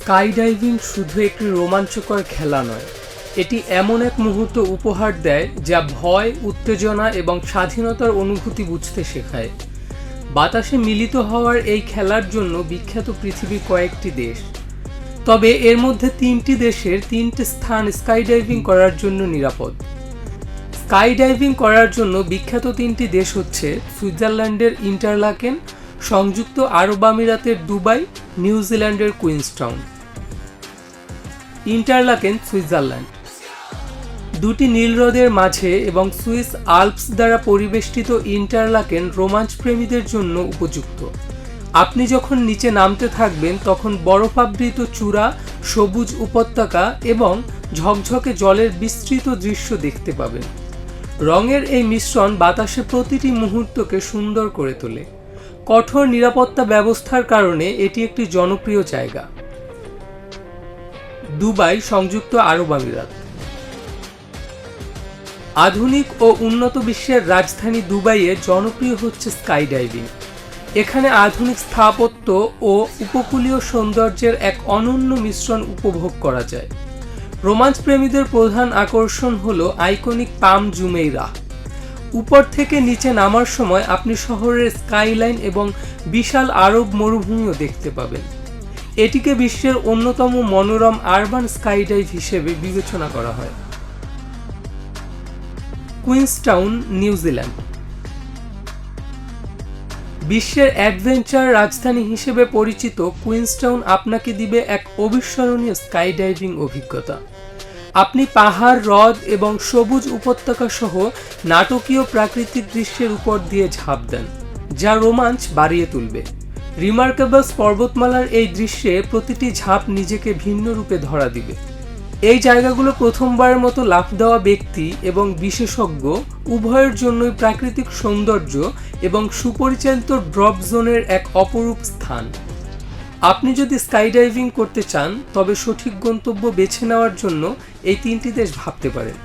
Sky diving শুধু একটি রোমাঞ্চকর খেলা নয়, এটি এমন এক মুহূর্ত উপহার দেয় যা ভয়, উত্তেজনা এবং স্বাধীনতার অনুভূতি বুঝতে শেখায়। বাতাসে মিলিত হওয়ার এই খেলার জন্য বিখ্যাত পৃথিবীর কয়েকটি দেশ, তবে এর মধ্যে 3টি দেশের 3টে স্থান স্কাই ডাইভিং করার জন্য নিরাপদ। স্কাই ডাইভিং করার জন্য বিখ্যাত 3টি দেশ হচ্ছে সুইজারল্যান্ডের ইন্টারলাকেন, সংযুক্ত আরব আমিরাতের দুবাই, নিউজিল্যান্ডের কুইন্সটাউন। Interlaken, Switzerland. দুটি নীল হ্রদের মাঝে এবং সুইস আল্পস দ্বারা পরিবেষ্টিত ইন্টারলাকেন রোমাঞ্চপ্রেমীদের জন্য উপযুক্ত। আপনি যখন নিচে নামতে থাকবেন তখন বরফাবৃত চূড়া, সবুজ উপত্যকা এবং ঝকঝকে জলের বিস্তৃত দৃশ্য দেখতে পাবেন। রঙের এই মিশ্রণ বাতাসে প্রতিটি মুহূর্তকে সুন্দর করে তোলে। কঠোর নিরাপত্তা ব্যবস্থার কারণে এটি একটি জনপ্রিয় জায়গা। দুবাই, সংযুক্ত আরব আমিরাত। আধুনিক ও উন্নত বিশ্বের রাজধানী দুবাইয়ে জনপ্রিয় হচ্ছে স্কাই ডাইভিং। এখানে আধুনিক স্থাপত্য ও উপকূলীয় সৌন্দর্যের এক অনন্য মিশ্রণ উপভোগ করা যায়। রোমাঞ্চ প্রেমীদের প্রধান আকর্ষণ হলো আইকনিক পাম জুমেইরাহ। উপর থেকে নিচে নামার সময় আপনি শহরের স্কাইলাইন এবং বিশাল আরব মরুভূমিও দেখতে পাবেন। এটিকে বিশ্বের অন্যতম মনোরম আরবান স্কাই ডাইভ হিসেবে বিবেচনা করা হয়। Queenstown, New Zealand. বিশ্বের অ্যাডভেঞ্চার রাজধানী হিসেবে পরিচিত কুইন্সটাউন আপনাকে দিবে এক অবিস্মরণীয় স্কাই ডাইভিং অভিজ্ঞতা। আপনি পাহাড়, হ্রদ এবং সবুজ উপত্যকা সহ নাটকীয় প্রাকৃতিক দৃশ্যের উপর দিয়ে ঝাঁপ দেন, যা রোমাঞ্চ বাড়িয়ে তুলবে। রিমার্কেবলস পর্বতমালার এই দৃশ্যে প্রতিটি ঝাঁপ নিজেকে ভিন্ন রূপে ধরা দিবে। এই জায়গাগুলো প্রথমবারের মতো লাফ দেওয়া ব্যক্তি এবং বিশেষজ্ঞ উভয়ের জন্যই প্রাকৃতিক সৌন্দর্য এবং সুপরিচালিত ড্রপ জোনের এক অপরূপ স্থান। আপনি যদি স্কাই ডাইভিং করতে চান তবে সঠিক গন্তব্য বেছে নেওয়ার জন্য এই 3টি দেশ ভাবতে পারেন।